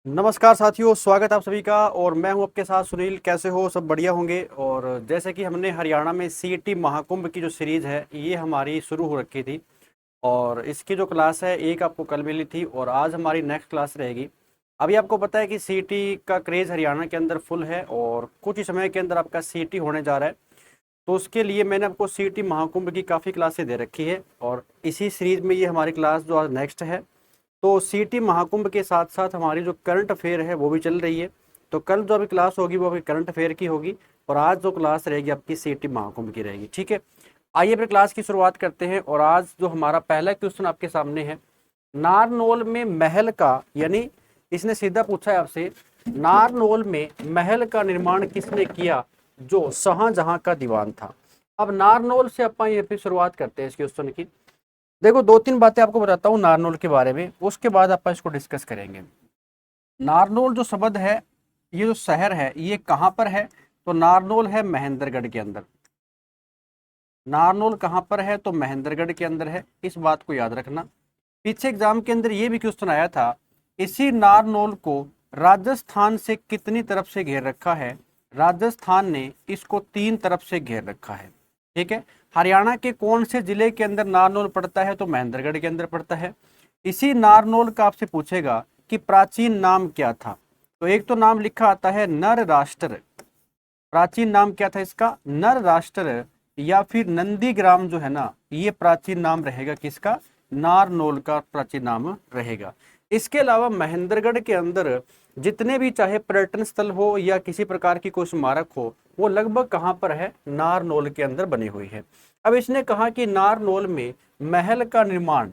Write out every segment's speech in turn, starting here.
नमस्कार साथियों, स्वागत है आप सभी का। और मैं हूं आपके साथ सुनील। कैसे हो? सब बढ़िया होंगे। और जैसे कि हमने हरियाणा में सीईटी महाकुंभ की जो सीरीज़ है ये हमारी शुरू हो रखी थी। और इसकी जो क्लास है एक आपको कल मिली थी और आज हमारी नेक्स्ट क्लास रहेगी। अभी आपको पता है कि सीईटी का क्रेज़ हरियाणा के अंदर फुल है और कुछ ही समय के अंदर आपका सीईटी होने जा रहा है। तो उसके लिए मैंने आपको सीईटी महाकुंभ की काफ़ी क्लासें दे रखी है और इसी सीरीज़ में ये हमारी क्लास जो आज नेक्स्ट है। तो सीईटी महाकुंभ के साथ साथ हमारी जो करंट अफेयर है वो भी चल रही है। तो कल जो अभी क्लास होगी वो अभी करंट अफेयर की होगी और आज जो क्लास रहेगी आपकी सीईटी महाकुंभ की रहेगी। ठीक है, आइए फिर क्लास की शुरुआत करते हैं। और आज जो हमारा पहला क्वेश्चन आपके सामने है, नारनौल में महल का, यानी इसने सीधा पूछा है आपसे, नारनौल में महल का निर्माण किसने किया जो शाहजहां का दीवान था। अब नारनौल से अपन ये फिर शुरुआत करते हैं इस क्वेश्चन की। देखो, दो तीन बातें आपको बताता हूँ नारनौल के बारे में, उसके बाद अपन इसको डिस्कस करेंगे। नारनौल जो शब्द है, ये जो शहर है ये कहाँ पर है? तो नारनौल है महेंद्रगढ़ के अंदर। नारनौल कहाँ पर है? तो महेंद्रगढ़ के अंदर है। इस बात को याद रखना। पीछे एग्जाम के अंदर ये भी क्वेश्चन आया था, इसी नारनौल को राजस्थान से कितनी तरफ से घेर रखा है? राजस्थान ने इसको 3 तरफ से घेर रखा है। ठीक है, हरियाणा के कौन से जिले के अंदर नारनौल पड़ता है? तो महेंद्रगढ़ के अंदर पड़ता है। इसी नारनौल का आपसे पूछेगा कि प्राचीन नाम क्या था। तो एक तो नाम लिखा आता है नर राष्ट्र। प्राचीन नाम क्या था इसका? नर राष्ट्र। या फिर नंदीग्राम जो है ना, ये प्राचीन नाम रहेगा किसका? नारनौल का प्राचीन नाम रहेगा। इसके अलावा महेंद्रगढ़ के अंदर जितने भी चाहे पर्यटन स्थल हो या किसी प्रकार की कोई स्मारक हो, वो लगभग कहाँ पर है? नारनौल के अंदर बनी हुई है। अब इसने कहा कि नारनौल में महल का निर्माण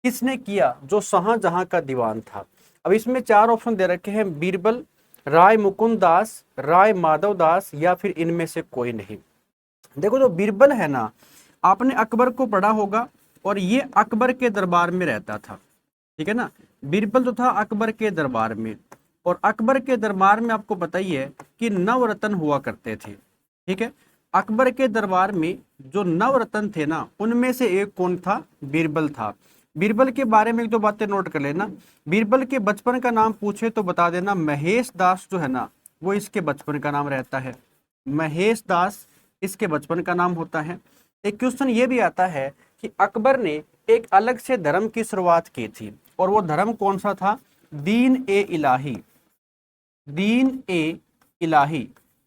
किसने किया जो शाहजहां का दीवान था। अब इसमें 4 ऑप्शन दे रखे हैं, बीरबल, राय मुकुंद दास, राय माधव दास या फिर इनमें से कोई नहीं। देखो, जो बीरबल है ना, आपने अकबर को पढ़ा होगा और ये अकबर के दरबार में रहता था। ठीक है ना, बीरबल जो था अकबर के दरबार में। और अकबर के दरबार में आपको पता ही है कि नवरत्न हुआ करते थे। ठीक है, अकबर के दरबार में जो नवरत्न थे ना, उनमें से एक कौन था? बीरबल था। बीरबल के बारे में एक दो बातें नोट कर लेना। बीरबल के बचपन का नाम पूछे तो बता देना, महेश दास जो है ना, वो इसके बचपन का नाम रहता है। महेश दास इसके बचपन का नाम होता है। एक क्वेश्चन ये भी आता है कि अकबर ने एक अलग से धर्म की शुरुआत की थी और वो धर्म कौन सा था? दीन ए इलाही। दीन ए इलाही।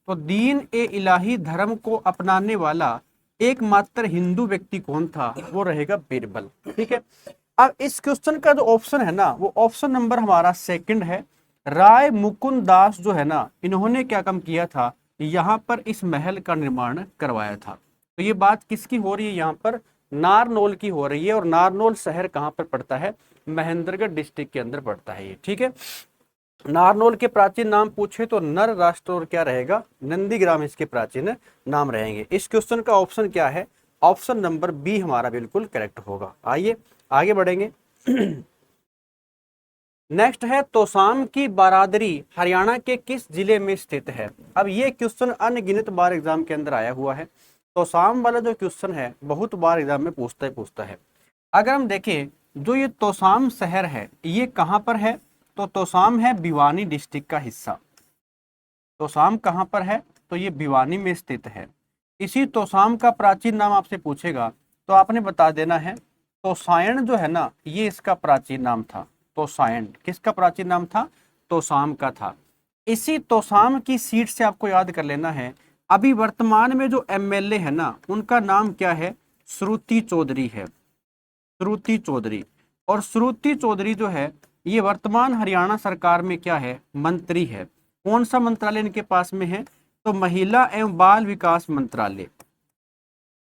तो दीन ए इलाही धर्म को अपनाने वाला एकमात्र हिंदू व्यक्ति कौन था? वो रहेगा बीरबल। ठीक है, अब इस क्वेश्चन का जो ऑप्शन है ना, वो ऑप्शन नंबर हमारा सेकंड है। राय मुकुंद दास जो है ना, इन्होंने क्या काम किया था? यहाँ पर इस महल का निर्माण करवाया था। तो ये बात किसकी हो रही है? यहाँ पर नारनौल की हो रही है। और नारनौल शहर कहाँ पर पड़ता है? महेंद्रगढ़ डिस्ट्रिक्ट के अंदर पड़ता है ये। ठीक है, नारनौल के प्राचीन नाम पूछे तो नर राष्ट्र और क्या रहेगा? नंदीग्राम इसके प्राचीन नाम रहेंगे। इस क्वेश्चन का ऑप्शन क्या है? ऑप्शन नंबर बी हमारा बिल्कुल करेक्ट होगा। आइए आगे बढ़ेंगे। नेक्स्ट है, तोसाम की बारादरी हरियाणा के किस जिले में स्थित है? अब ये क्वेश्चन अनगिनत बार एग्जाम के अंदर आया हुआ है। तोसाम वाला जो क्वेश्चन है बहुत बार एग्जाम में पूछता है। अगर हम देखें, जो ये तोसाम शहर है ये कहाँ पर है? तो तोसाम है भिवानी डिस्ट्रिक्ट का हिस्सा। तोसाम कहाँ पर है? तो ये भिवानी में स्थित है। इसी तोसाम का प्राचीन नाम आपसे पूछेगा तो आपने बता देना है तोसायण जो है ना, ये इसका प्राचीन नाम था। तोसायण किसका प्राचीन नाम था? तोसाम का था। इसी तोसाम की सीट से आपको याद कर लेना है, अभी वर्तमान में जो एमएलए है ना, उनका नाम क्या है? श्रुति चौधरी है। श्रुति चौधरी। और श्रुति चौधरी जो है ये वर्तमान हरियाणा सरकार में क्या है? मंत्री है। कौन सा मंत्रालय इनके पास में है? तो महिला एवं बाल विकास मंत्रालय।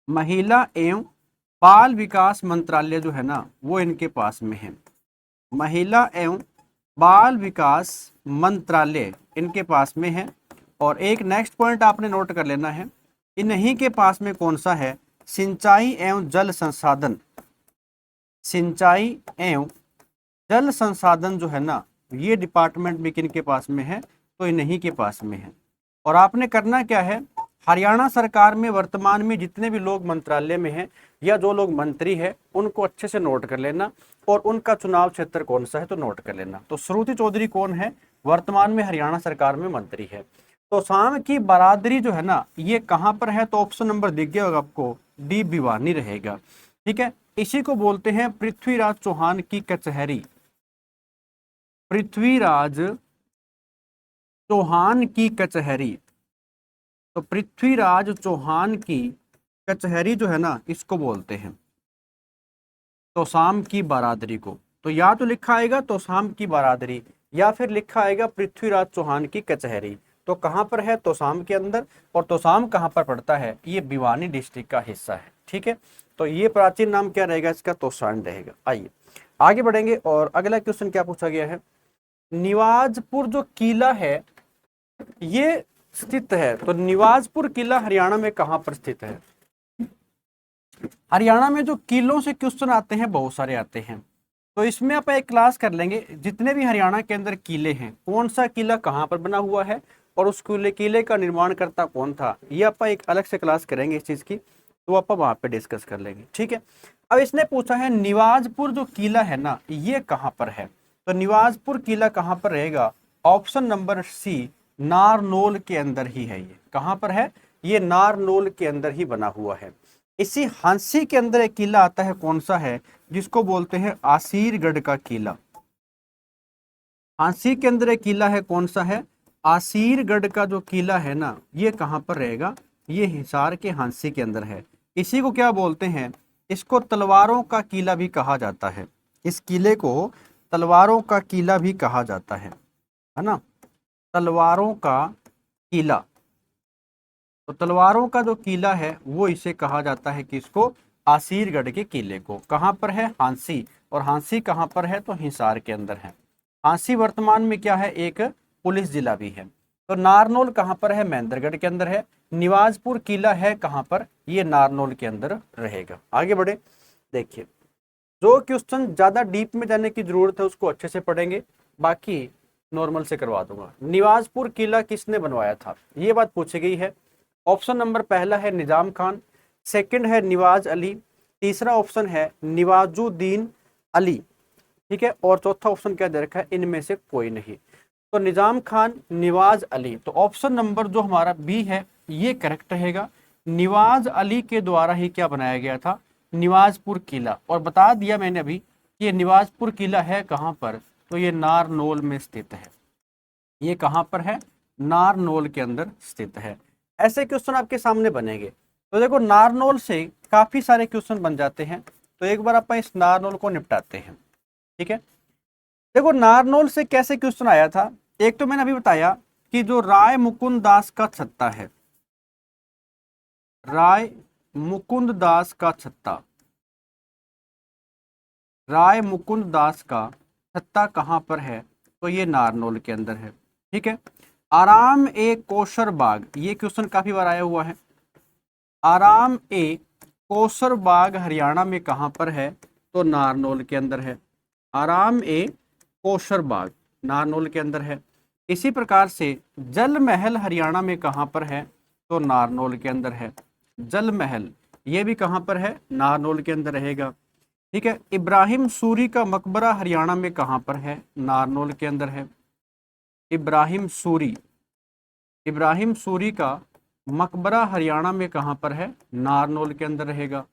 महिला एवं बाल विकास मंत्रालय जो है ना, वो इनके पास में है। महिला एवं बाल विकास मंत्रालय इनके पास में है। और एक नेक्स्ट पॉइंट आपने नोट कर लेना है, इन्हीं के पास में कौन सा है? सिंचाई एवं जल संसाधन। सिंचाई एवं जल संसाधन जो है ना, ये डिपार्टमेंट भी किनके पास में है? तो इन्हीं के पास में है। और आपने करना क्या है? हरियाणा सरकार में वर्तमान में जितने भी लोग मंत्रालय में हैं या जो लोग मंत्री हैं, उनको अच्छे से नोट कर लेना। और उनका चुनाव क्षेत्र कौन सा है, तो नोट कर लेना। तो श्रुति चौधरी कौन है, वर्तमान में हरियाणा सरकार में मंत्री है। तोशाम की बरादरी जो है ना, ये कहां पर है, तो ऑप्शन नंबर दिख गया होगा आपको, डी भिवानी रहेगा। ठीक है, इसी को बोलते हैं पृथ्वीराज चौहान की कचहरी। पृथ्वीराज चौहान की कचहरी, तो पृथ्वीराज चौहान की कचहरी जो है ना, इसको बोलते हैं तोशाम की बरादरी को। तो या तो लिखा आएगा तोशाम की बरादरी, या फिर लिखा आएगा पृथ्वीराज चौहान की कचहरी। तो कहां पर है, तोशाम के अंदर। और तोशाम कहां पर पड़ता है, ये भिवानी डिस्ट्रिक्ट का हिस्सा है। ठीक है, तो ये प्राचीन नाम क्या रहेगा इसका, तोशान रहेगा। आइए आगे बढ़ेंगे, और अगला क्वेश्चन क्या पूछा गया है, निवाजपुर जो किला है ये स्थित है, तो निवाजपुर किला हरियाणा में कहां पर स्थित है। हरियाणा में जो किलों से क्वेश्चन आते हैं बहुत सारे आते हैं, तो इसमें आप एक क्लास कर लेंगे, जितने भी हरियाणा के अंदर किले हैं, कौन सा किला कहां पर बना हुआ है और उस किले का निर्माण करता कौन था, ये आप एक अलग से क्लास करेंगे इस चीज की, तो आप वहां पे डिस्कस कर लेंगे। ठीक है, अब इसने पूछा है निवाजपुर जो किला है ना, ये कहां पर है, तो निवाजपुर किला कहां पर रहेगा, ऑप्शन नंबर सी, नारनौल के अंदर ही है। ये कहां पर है, ये नारनौल के अंदर ही बना हुआ है। इसी हांसी के अंदर एक किला आता है, कौन सा है, जिसको बोलते हैं आसीरगढ़ का किला। हांसी के अंदर एक किला है, कौन सा है, आसीरगढ़ का जो किला है ना, ये कहां पर रहेगा, ये हिसार के हांसी के अंदर है। इसी को क्या बोलते हैं, इसको तलवारों का किला भी कहा जाता है। इस किले को तलवारों का किला भी कहा जाता है ना, तलवारों का किला। तो तलवारों का जो किला है वो इसे कहा जाता है कि इसको आसीरगढ़ के किले को। कहां पर है, हांसी, और हांसी कहां पर है, तो हिसार के अंदर है। हांसी वर्तमान में क्या है, एक पुलिस जिला भी है। तो नारनौल कहां पर है, महेंद्रगढ़ के अंदर है। निवाजपुर किला है कहां पर, ये नारनौल के अंदर रहेगा। आगे बढ़े, देखिए जो क्वेश्चन ज्यादा डीप में जाने की जरूरत है उसको अच्छे से पढ़ेंगे, बाकी नॉर्मल से करवा दूंगा। निवाजपुर किला किसने बनवाया था, ये बात पूछी गई है। ऑप्शन नंबर पहला है निजाम खान, सेकंड है निवाज अली, तीसरा ऑप्शन है निवाजुद्दीन अली, ठीक है, और चौथा ऑप्शन क्या दे रखा है, इनमें से कोई नहीं। तो निजाम खान, निवाज अली, तो ऑप्शन नंबर जो हमारा बी है ये करेक्ट रहेगा। निवाज अली के द्वारा ही क्या बनाया गया था, निवाजपुर किला। और बता दिया मैंने अभी कि ये निवाजपुर किला है कहाँ पर, तो ये नारनौल में स्थित है। ये कहाँ पर है, नारनौल के अंदर स्थित है। ऐसे क्वेश्चन आपके सामने बनेंगे। तो देखो नारनौल से काफी सारे क्वेश्चन बन जाते हैं, तो एक बार अपन इस नारनौल को निपटाते हैं। ठीक है, देखो नारनौल से कैसे क्वेश्चन आया था, एक तो मैंने अभी बताया कि जो राय मुकुंद दास का छत्ता है, राय मुकुंद दास का छत्ता, राय मुकुंद दास का छत्ता कहां पर है, तो ये नारनौल के अंदर है। ठीक है, आराम ए कोशर बाग, ये क्वेश्चन काफी बार आया हुआ है। आराम ए कोसर बाग हरियाणा में कहां पर है, तो नारनौल के अंदर है। आराम ए कोसर बाग नारनौल के अंदर है। इसी प्रकार से जल महल हरियाणा में कहां पर है, तो नारनौल के अंदर है। जल महल ये भी कहां पर है, नारनौल के अंदर रहेगा। ठीक है, इब्राहिम सूरी का मकबरा हरियाणा में कहां पर है, नारनौल के अंदर है। इब्राहिम सूरी, इब्राहिम सूरी का मकबरा हरियाणा में कहां पर है, नारनौल के अंदर रहेगा।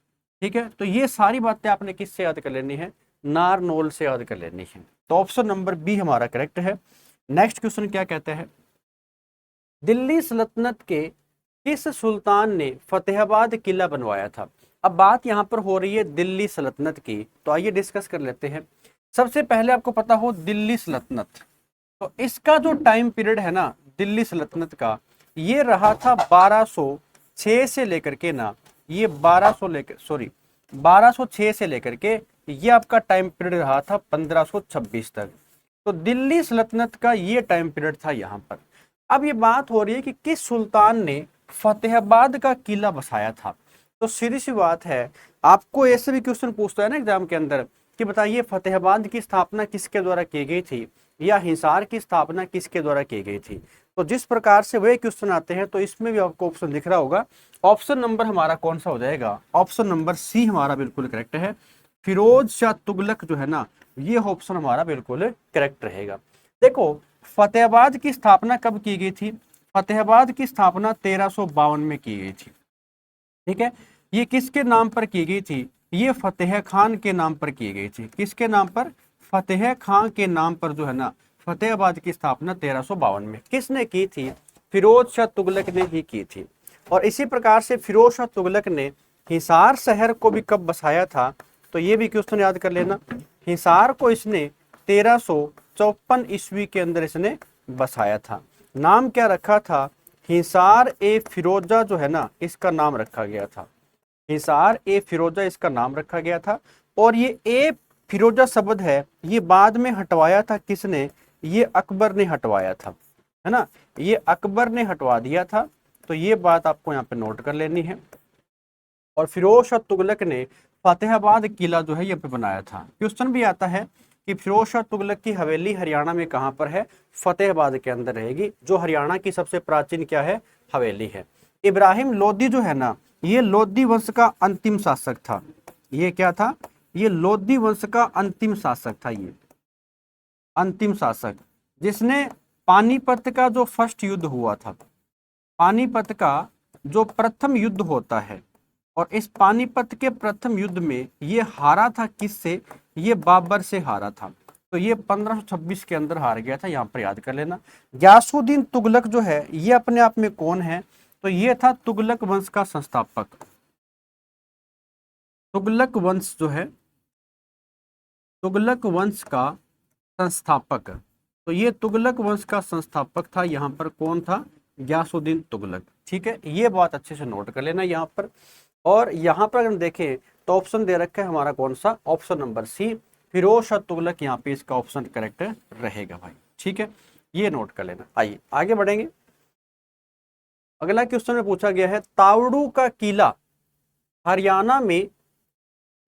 ठीक है, तो ये सारी बातें आपने किससे याद कर लेनी है, नारनौल से याद कर लेनी है। तो ऑप्शन नंबर बी हमारा करेक्ट है। नेक्स्ट क्वेश्चन क्या कहते हैं, दिल्ली सल्तनत के किस सुल्तान ने फतेहाबाद किला बनवाया था। अब बात यहाँ पर हो रही है दिल्ली सल्तनत की, तो आइए डिस्कस कर लेते हैं। सबसे पहले आपको पता हो दिल्ली सल्तनत, तो इसका जो टाइम पीरियड है ना दिल्ली सल्तनत का, ये रहा था 1206 से लेकर के ना, ये 1206 से लेकर के ये आपका टाइम पीरियड रहा था 1526 तक। तो दिल्ली सल्तनत का ये टाइम पीरियड था यहाँ पर। अब ये बात हो रही है कि किस सुल्तान ने फतेहाबाद का किला बसाया था। तो सीधी सी बात है, आपको ऐसे भी क्वेश्चन पूछता है ना एग्जाम के अंदर कि बताइए फतेहाबाद की स्थापना किसके द्वारा की गई थी, या हिसार की स्थापना किसके द्वारा की गई थी। तो जिस प्रकार से वे क्वेश्चन आते हैं, तो इसमें भी आपको ऑप्शन दिख रहा होगा। ऑप्शन नंबर हमारा कौन सा हो जाएगा, ऑप्शन नंबर सी हमारा बिल्कुल करेक्ट है। फिरोज शाह तुगलक जो है ना, ये ऑप्शन हमारा बिल्कुल करेक्ट रहेगा। देखो फतेहाबाद की स्थापना कब की गई थी? फतेहाबाद की स्थापना 1352 में की गई थी। ठीक है, ये किसके नाम पर की गई थी? ये फतेह खान के नाम पर की गई थी। किसके नाम पर? फतेह खान के नाम पर जो है ना फतेहाबाद की स्थापना 1352 में किसने की थी? फिरोज शाह तुगलक ने ही की थी। और इसी प्रकार से फिरोज शाह तुगलक ने हिसार शहर को भी कब बसाया था? तो ये भी क्वेश्चन याद कर लेना। हिसार को इसने 1354 ईस्वी के अंदर इसने बसाया था। नाम क्या रखा था? हिसार ए फिरोजा जो है ना, इसका नाम रखा गया था। हिसार ए फिरोजा इसका नाम रखा गया था। और ये ए फिरोजा शब्द है, ये बाद में हटवाया था किसने? ये अकबर ने हटवाया था, है ना, ये अकबर ने हटवा दिया था। तो ये बात आपको यहाँ पे नोट कर लेनी है। और फिरोज शाह तुगलक ने फतेहाबाद किला जो है ये पे बनाया था। क्वेश्चन भी आता है कि फिरोज शाह तुगलक की हवेली हरियाणा में कहाँ पर है? फतेहाबाद के अंदर रहेगी, जो हरियाणा की सबसे प्राचीन क्या है? हवेली है। इब्राहिम लोदी जो है ना, ये लोदी वंश का अंतिम शासक था। ये क्या था? ये लोदी वंश का अंतिम शासक था। ये अंतिम शासक जिसने पानीपत का जो फर्स्ट युद्ध हुआ था, पानीपत का जो प्रथम युद्ध होता है, और इस पानीपत के प्रथम युद्ध में ये हारा था किससे? ये बाबर से हारा था। तो ये 1526 के अंदर हार गया था, यहाँ पर याद कर लेना। गयासुद्दीन तुगलक जो है ये अपने आप में कौन है? तो ये था तुगलक वंश का संस्थापक। तुगलक वंश जो है, तुगलक वंश का संस्थापक, तो ये तुगलक वंश का संस्थापक था। यहाँ पर कौन था? गयासुद्दीन तुगलक। ठीक है, ये बात अच्छे से नोट कर लेना यहाँ पर। और यहाँ पर अगर हम देखें तो ऑप्शन दे रखा है हमारा कौन सा? Option number C, Firoz Shah Tughlaq यहाँ पे इसका ऑप्शन करेक्ट रहेगा भाई। ठीक है, ये नोट कर लेना। आइए आगे बढ़ेंगे। अगला क्वेश्चन में पूछा गया है तावड़ू का किला हरियाणा में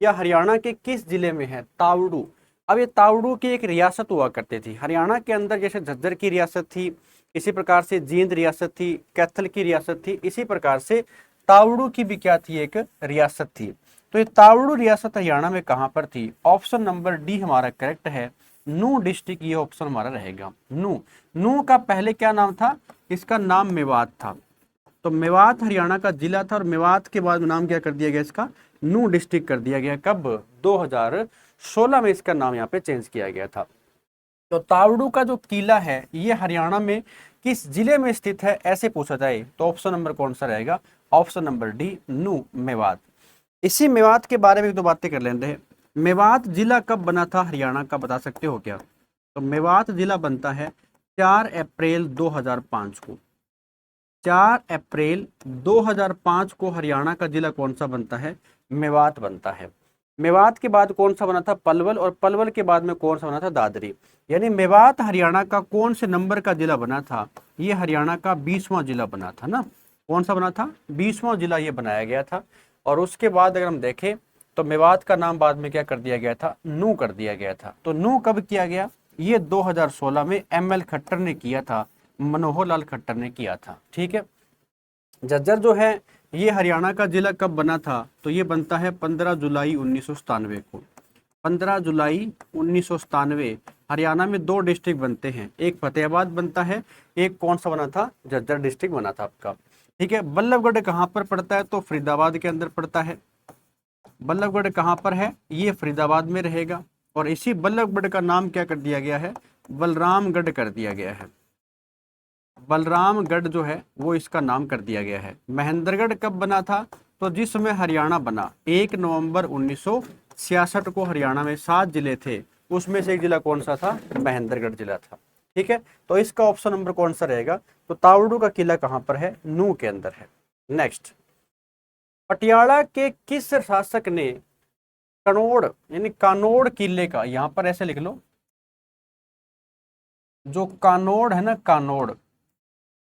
या हरियाणा के किस जिले में है? तावड़ू। अब ये तावड़ू की एक रियासत हुआ करती थी हरियाणा के अंदर, जैसे झज्जर की रियासत थी, इसी प्रकार से जींद रियासत थी, कैथल की रियासत थी, इसी प्रकार से तावड़ू की भी क्या थी? एक रियासत थी। तो ये तावड़ू रियासत हरियाणा में कहां पर थी? ऑप्शन नंबर डी हमारा करेक्ट है, नू डिस्ट्रिक्ट, ये ऑप्शन हमारा रहेगा। नू। नू का पहले क्या नाम था? इसका नाम मेवात था। तो मेवात हरियाणा का जिला था, और मेवात के बाद नाम क्या कर दिया गया इसका? नू डिस्ट्रिक्ट कर दिया गया। कब? 2016 में इसका नाम यहाँ पे चेंज किया गया था। तो तावड़ू का जो किला है ये हरियाणा में किस जिले में स्थित है ऐसे पूछा जाए तो ऑप्शन नंबर कौन सा रहेगा? ऑप्शन नंबर डी, नू, मेवात। इसी मेवात के बारे में एक दो बातें कर लेते हैं। मेवात जिला कब बना था हरियाणा का, बता सकते हो क्या? तो मेवात जिला बनता है 4 अप्रैल 2005 को। 4 अप्रैल 2005 को हरियाणा का जिला कौन सा बनता है? मेवात बनता है। मेवात के बाद कौन सा बना था? पलवल, और पलवल के बाद में कौन सा बना था? दादरी। यानी मेवात हरियाणा का कौन से नंबर का जिला बना था? ये हरियाणा का 20वां जिला बना था ना। कौन सा बना था? 20वां जिला ये बनाया गया था। और उसके बाद अगर हम देखें तो मेवात का नाम बाद में क्या कर दिया गया था? नू कर दिया गया था। तो नू कब किया गया? ये 2016 में ML खट्टर ने किया था, मनोहर लाल खट्टर ने किया था। ठीक है, झज्जर जो है ये हरियाणा का जिला कब बना था? तो ये बनता है 15 जुलाई 1997 को। 15 जुलाई 1997 हरियाणा में 2 डिस्ट्रिक्ट बनते हैं, एक फतेहाबाद बनता है, एक कौन सा बना था? झज्जर डिस्ट्रिक्ट बना था आपका। ठीक है, बल्लभगढ़ कहाँ पर पड़ता है? तो फरीदाबाद के अंदर पड़ता है। बल्लभगढ़ कहाँ पर है? ये फरीदाबाद में रहेगा। और इसी बल्लभगढ़ का नाम क्या कर दिया गया है? बलरामगढ़ कर दिया गया है। बलरामगढ़ जो है वो इसका नाम कर दिया गया है। महेंद्रगढ़ कब बना था? तो जिस समय हरियाणा बना 1 नवंबर 1966 को हरियाणा में 7 जिले थे, उसमें से एक जिला कौन सा था? महेंद्रगढ़ जिला था। ठीक है, तो इसका ऑप्शन नंबर कौन सा रहेगा? तो तावड़ू का किला कहां पर है? नू के अंदर है। नेक्स्ट, पटियाला के किस शासक ने कनौड़ यानी कानोड़ किले का, यहां पर ऐसे लिख लो, जो कानोड़ है ना, कानोड़,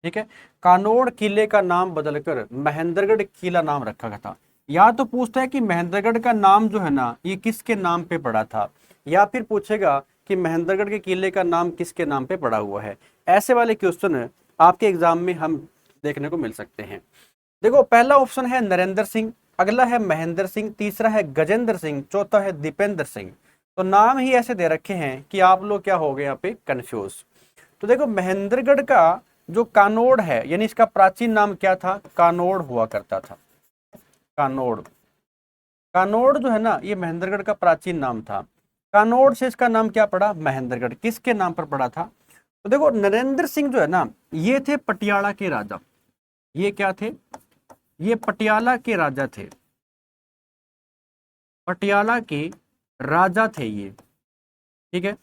ठीक है, कानोड़ किले का नाम बदलकर महेंद्रगढ़ किला नाम रखा गया था। या तो पूछता है कि महेंद्रगढ़ का नाम जो है ना ये किसके नाम पे पड़ा था, या फिर पूछेगा कि महेंद्रगढ़ के किले का नाम किसके नाम पे पड़ा हुआ है। ऐसे वाले क्वेश्चन आपके एग्जाम में हम देखने को मिल सकते हैं। देखो पहला ऑप्शन है नरेंद्र सिंह, अगला है महेंद्र सिंह, तीसरा है गजेंद्र सिंह, चौथा है दीपेंद्र सिंह। तो नाम ही ऐसे दे रखे हैं कि आप लोग क्या हो गए यहाँ पे कंफ्यूज। तो देखो महेंद्रगढ़ का जो कानोड़ है, यानी इसका प्राचीन नाम क्या था, कानोड़ हुआ करता था। कानोड़, कानोड़ जो है ना ये महेंद्रगढ़ का प्राचीन नाम था। कानोड़ से इसका नाम क्या पड़ा, महेंद्रगढ़। किसके नाम पर पड़ा था, तो देखो नरेंद्र सिंह जो है ना ये थे पटियाला के राजा। ये क्या थे, ये पटियाला के राजा थे, पटियाला के राजा थे ये, ठीक है।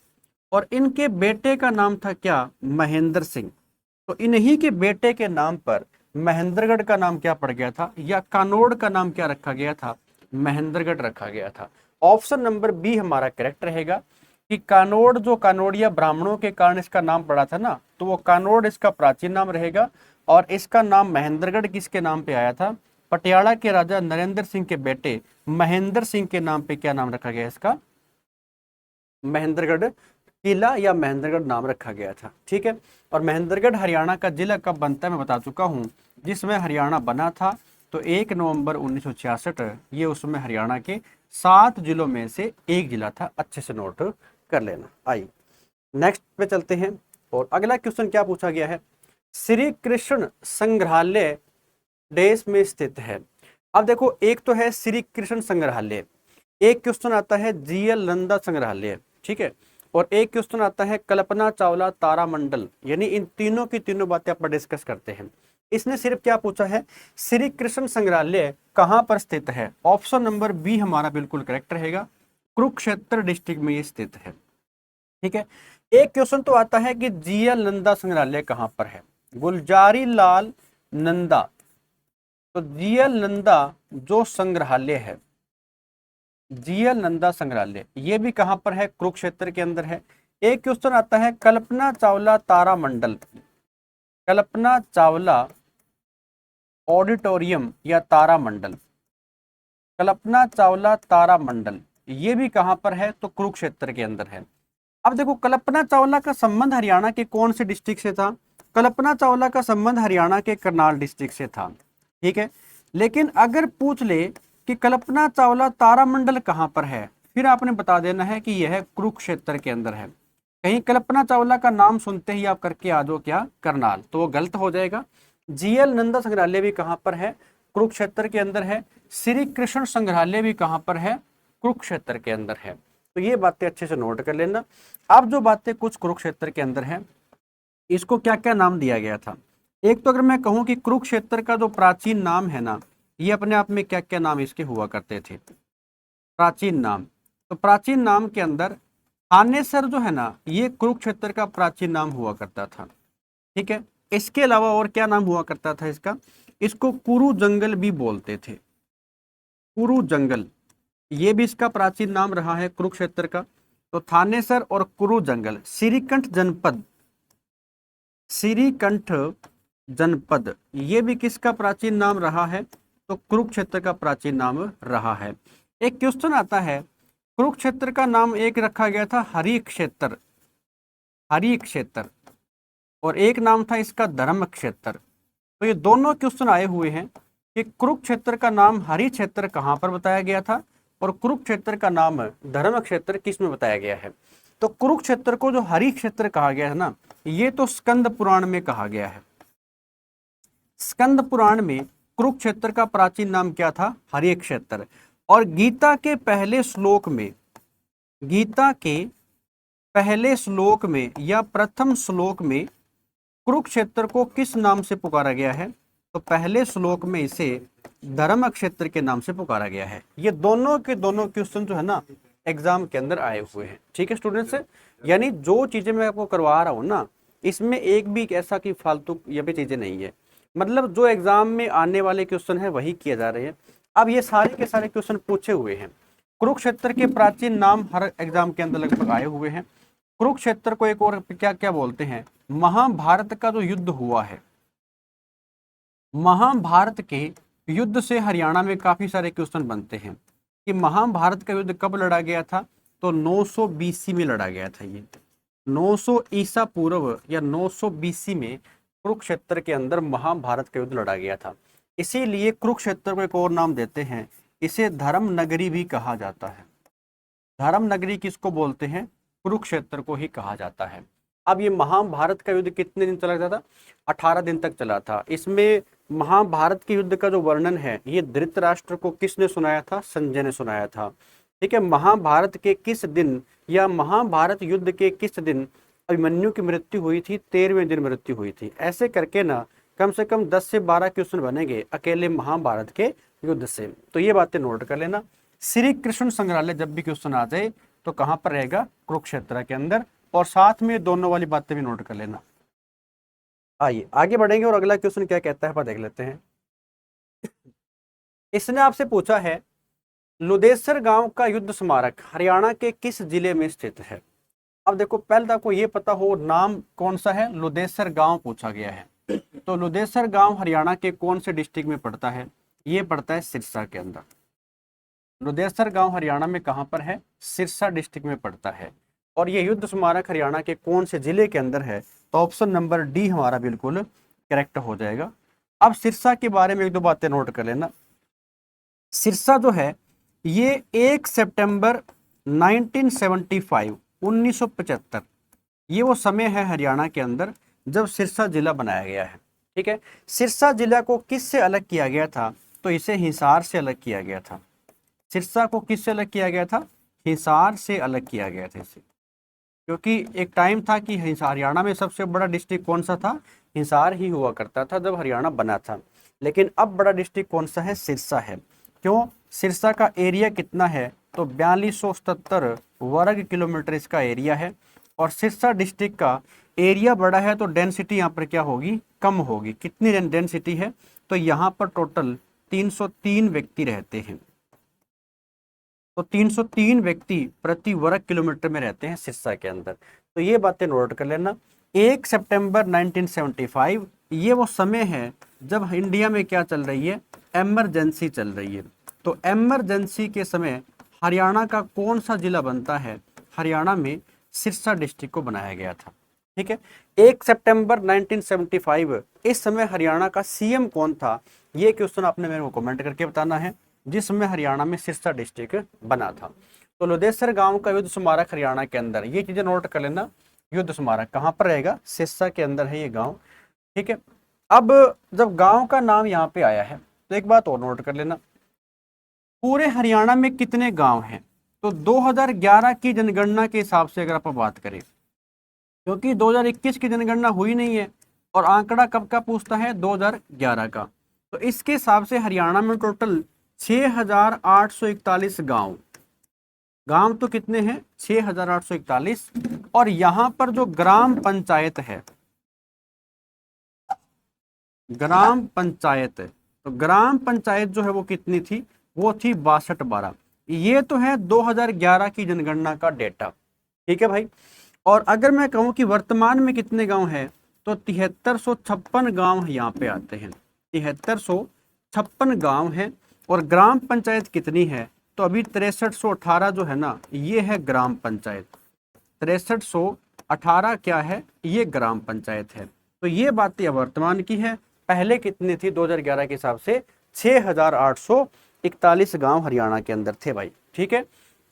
और इनके बेटे का नाम था क्या, महेंद्र सिंह। तो इन्हीं के बेटे के नाम पर महेंद्रगढ़ का नाम क्या पड़ गया था, या कानोड़ का नाम क्या रखा गया था, महेंद्रगढ़ रखा गया था। ऑप्शन नंबर बी हमारा करेक्ट रहेगा कि कानोड़, जो कानोड़िया ब्राह्मणों के कारण इसका नाम पड़ा था ना, तो वो कानोड़ इसका प्राचीन नाम रहेगा। और इसका नाम महेंद्रगढ़ किसके नाम पे आया था, पटियाला के राजा नरेंद्र सिंह के बेटे महेंद्र सिंह के नाम पे क्या नाम रखा गया इसका, महेंद्रगढ़ किला या महेंद्रगढ़ नाम रखा गया था, ठीक है। और महेंद्रगढ़ हरियाणा का जिला कब बनता है मैं बता चुका हूं, जिसमें हरियाणा बना था तो 1 नवंबर 1966 ये उसमें हरियाणा के 7 जिलों में से एक जिला था। अच्छे से नोट कर लेना। आइए नेक्स्ट पे चलते हैं। और अगला क्वेश्चन क्या पूछा गया है, श्री कृष्ण संग्रहालय देश में स्थित है। अब देखो एक तो है श्री कृष्ण संग्रहालय, एक क्वेश्चन आता है जीएल नंदा संग्रहालय, ठीक है। और एक क्वेश्चन आता है कल्पना चावला तारामंडल, यानी इन तीनों की तीनों बातें अपन डिस्कस करते हैं। इसने सिर्फ क्या पूछा है, श्री कृष्ण संग्रहालय कहां पर स्थित है। ऑप्शन नंबर बी हमारा बिल्कुल करेक्ट रहेगा, कुरुक्षेत्र डिस्ट्रिक्ट में ये स्थित है, ठीक है। एक क्वेश्चन तो आता है कि जीएल नंदा संग्रहालय कहां पर है, गुलजारी लाल नंदा। तो जीएल नंदा जो संग्रहालय है, जीएल नंदा संग्रहालय ये भी कहां पर है, कुरुक्षेत्र के अंदर है। एक क्वेश्चन आता है कल्पना चावला तारामंडल, कल्पना चावला ऑडिटोरियम या तारामंडल, कल्पना चावला तारामंडल ये भी कहां पर है, तो कुरुक्षेत्र के अंदर है। अब देखो कल्पना चावला का संबंध हरियाणा के कौन से डिस्ट्रिक्ट से था, कल्पना चावला का संबंध हरियाणा के करनाल डिस्ट्रिक्ट से था, ठीक है। लेकिन अगर पूछ ले कि कल्पना चावला तारामंडल कहां पर है, फिर आपने बता देना है कि यह कुरुक्षेत्र के अंदर है। कहीं कल्पना चावला का नाम सुनते ही आप करके आ जाओ क्या, करनाल, तो वो गलत हो जाएगा। जीएल नंदा संग्रहालय भी कहां पर है, कुरुक्षेत्र के अंदर है। श्री कृष्ण संग्रहालय भी कहां पर है, कुरुक्षेत्र के अंदर है। तो ये बातें अच्छे से नोट कर लेना। अब जो बातें कुछ कुरुक्षेत्र के अंदर है, इसको क्या क्या नाम दिया गया था। एक तो अगर मैं कहूं कि कुरुक्षेत्र का जो प्राचीन नाम है ना, ये अपने आप में क्या क्या नाम इसके हुआ करते थे, प्राचीन नाम। तो प्राचीन नाम के अंदर थानेसर जो है ना, ये कुरुक्षेत्र का प्राचीन नाम हुआ करता था, ठीक है। इसके अलावा और क्या नाम हुआ करता था इसका, इसको कुरु जंगल भी बोलते थे, कुरु जंगल ये भी इसका प्राचीन नाम रहा है कुरुक्षेत्र का। तो थानेसर और कुरु जंगल, श्रीकंठ जनपद, श्रीकंठ जनपद ये भी किसका प्राचीन नाम रहा है, तो कुरुक्षेत्र का प्राचीन नाम रहा है। एक क्वेश्चन आता है कुरुक्षेत्र का नाम एक रखा गया था हरि क्षेत्र, हरि क्षेत्र, और एक नाम था इसका धर्म क्षेत्र। तो ये दोनों क्वेश्चन आए हुए हैं कि कुरुक्षेत्र का नाम हरि क्षेत्र कहां पर बताया गया था और कुरुक्षेत्र का नाम धर्म क्षेत्र किस में बताया गया है। तो कुरुक्षेत्र को जो हरि क्षेत्र कहा गया है ना, ये तो स्कंद पुराण में कहा गया है। स्कंद पुराण में कुरुक्षेत्र का प्राचीन नाम क्या था, हरि क्षेत्र। और गीता के पहले श्लोक में, गीता के पहले श्लोक में या प्रथम श्लोक में कुरुक्षेत्र को किस नाम से पुकारा गया है, तो पहले श्लोक में इसे धर्म क्षेत्र के नाम से पुकारा गया है। ये दोनों के दोनों क्वेश्चन जो है ना एग्जाम के अंदर आए हुए हैं, ठीक है स्टूडेंट्स। यानी जो चीजें मैं आपको करवा रहा हूँ ना, इसमें एक भी ऐसा कि फालतू ये भी चीजें नहीं है, मतलब जो एग्जाम में आने वाले क्वेश्चन है वही किए जा रहे हैं। अब ये सारे के सारे क्वेश्चन पूछे हुए हैं। कुरुक्षेत्र के प्राचीन नाम हर एग्जाम के अंदर लगभग आए हुए हैं। कुरुक्षेत्र को एक और क्या क्या बोलते हैं, महाभारत का जो युद्ध हुआ है, महाभारत के युद्ध से हरियाणा में काफी सारे क्वेश्चन बनते हैं कि महाभारत का युद्ध कब लड़ा गया था, तो 900 बीसी में लड़ा गया था। ये 900 ईसा पूर्व या 900 बीसी में कुरुक्षेत्र के अंदर महाभारत का युद्ध लड़ा गया था। इसीलिए कुरुक्षेत्र को एक और नाम देते हैं, इसे धर्म नगरी भी कहा जाता है। धर्म नगरी किसको बोलते हैं? कुरुक्षेत्र को ही कहा जाता है। अब ये महाभारत का युद्ध कितने दिन चला था? 18 दिन तक चला था। इसमें महाभारत के युद्ध का जो वर्णन है ये धृतराष्ट्र को किसने सुनाया था? संजय ने सुनाया था। ठीक है, महाभारत के किस दिन या महाभारत युद्ध के किस दिन अभिमन्यु की मृत्यु हुई थी? 13वें दिन मृत्यु हुई थी। ऐसे करके ना कम से कम 10 से 12 क्वेश्चन बनेंगे अकेले महाभारत के युद्ध से, तो ये बातें नोट कर लेना। श्री कृष्ण संग्रहालय जब भी क्वेश्चन आ जाए तो कहां पर रहेगा? कुरुक्षेत्र के अंदर। और साथ में दोनों वाली बातें भी नोट कर लेना। आइए आगे बढ़ेंगे और अगला क्वेश्चन क्या कहता है देख लेते हैं। इसने आपसे पूछा है लुदेसर गांव का युद्ध स्मारक हरियाणा के किस जिले में स्थित है? अब देखो पहले तो आपको ये पता हो नाम कौन सा है, लुदेसर गांव पूछा गया है। तो लुदेसर गांव हरियाणा के कौन से डिस्ट्रिक्ट में पड़ता है? ये पड़ता है सिरसा के अंदर। लुदेसर गांव हरियाणा में कहां पर है? सिरसा डिस्ट्रिक्ट में पड़ता है। और ये युद्ध स्मारक हरियाणा के कौन से जिले के अंदर है? तो ऑप्शन नंबर डी हमारा बिल्कुल करेक्ट हो जाएगा। अब सिरसा के बारे में एक दो बातें नोट कर लेना। सिरसा जो है ये 1 सितंबर 1975 1975 ये वो समय है हरियाणा के अंदर जब सिरसा जिला बनाया गया है। ठीक है, सिरसा जिला को किससे अलग किया गया था? तो इसे हिसार से अलग किया गया था। सिरसा को किससे अलग किया गया था? हिसार से अलग किया गया था इसे, क्योंकि एक टाइम था कि हरियाणा में सबसे बड़ा डिस्ट्रिक्ट कौन सा था? हिसार ही हुआ करता था जब हरियाणा बना था। लेकिन अब बड़ा डिस्ट्रिक्ट कौन सा है? सिरसा है। क्यों? सिरसा का एरिया कितना है? तो 4277 वर्ग किलोमीटर इसका एरिया है। और सिरसा डिस्ट्रिक्ट का एरिया बड़ा है तो डेंसिटी यहाँ पर क्या होगी? कम होगी। कितनी डेंसिटी है? तो यहाँ पर टोटल 303 व्यक्ति रहते हैं। तो 303 व्यक्ति प्रति वर्ग किलोमीटर में रहते हैं सिरसा के अंदर। तो ये बातें नोट कर लेना। 1 सितंबर 1975 ये वो समय है जब इंडिया में क्या चल रही है? एमरजेंसी चल रही है। तो एमरजेंसी के समय हरियाणा का कौन सा जिला बनता है? हरियाणा में सिरसा डिस्ट्रिक्ट को बनाया गया था। ठीक है, 1 सितंबर 1975 इस समय हरियाणा का सीएम कौन था? ये क्वेश्चन आपने मेरे को कमेंट करके बताना है, जिसमें हरियाणा में सिरसा डिस्ट्रिक्ट बना था। तो लुदेसर गांव का युद्ध स्मारक हरियाणा के अंदर, ये चीजें नोट कर लेना। युद्ध स्मारक कहां पर रहेगा? सिरसा के अंदर है ये गांव। ठीक है, अब जब गांव का नाम यहाँ पे आया है तो एक बात और नोट कर लेना, पूरे हरियाणा में कितने गांव हैं? तो 2011 की जनगणना के हिसाब से अगर आप बात करें, क्योंकि 2021 की जनगणना हुई नहीं है और आंकड़ा कब का पूछता है? 2011 का। तो इसके हिसाब से हरियाणा में टोटल 6841 गांव। गांव तो कितने हैं? 6841। और यहां पर जो ग्राम पंचायत है, ग्राम पंचायत, तो ग्राम पंचायत जो है वो कितनी थी? वो थी 6212। ये तो है 2011 की जनगणना का डेटा। ठीक है भाई। और अगर मैं कहूं कि वर्तमान में कितने गांव हैं, तो 7356 गांव यहाँ पे आते हैं। 7356 गांव हैं। और ग्राम पंचायत कितनी है? तो अभी 6318 जो है ना, ये है ग्राम पंचायत। 6318 क्या है? ये ग्राम पंचायत है। तो ये बात ये वर्तमान की है। पहले कितनी थी? 2011 के हिसाब से 6841 गांव हरियाणा के अंदर थे भाई। ठीक है,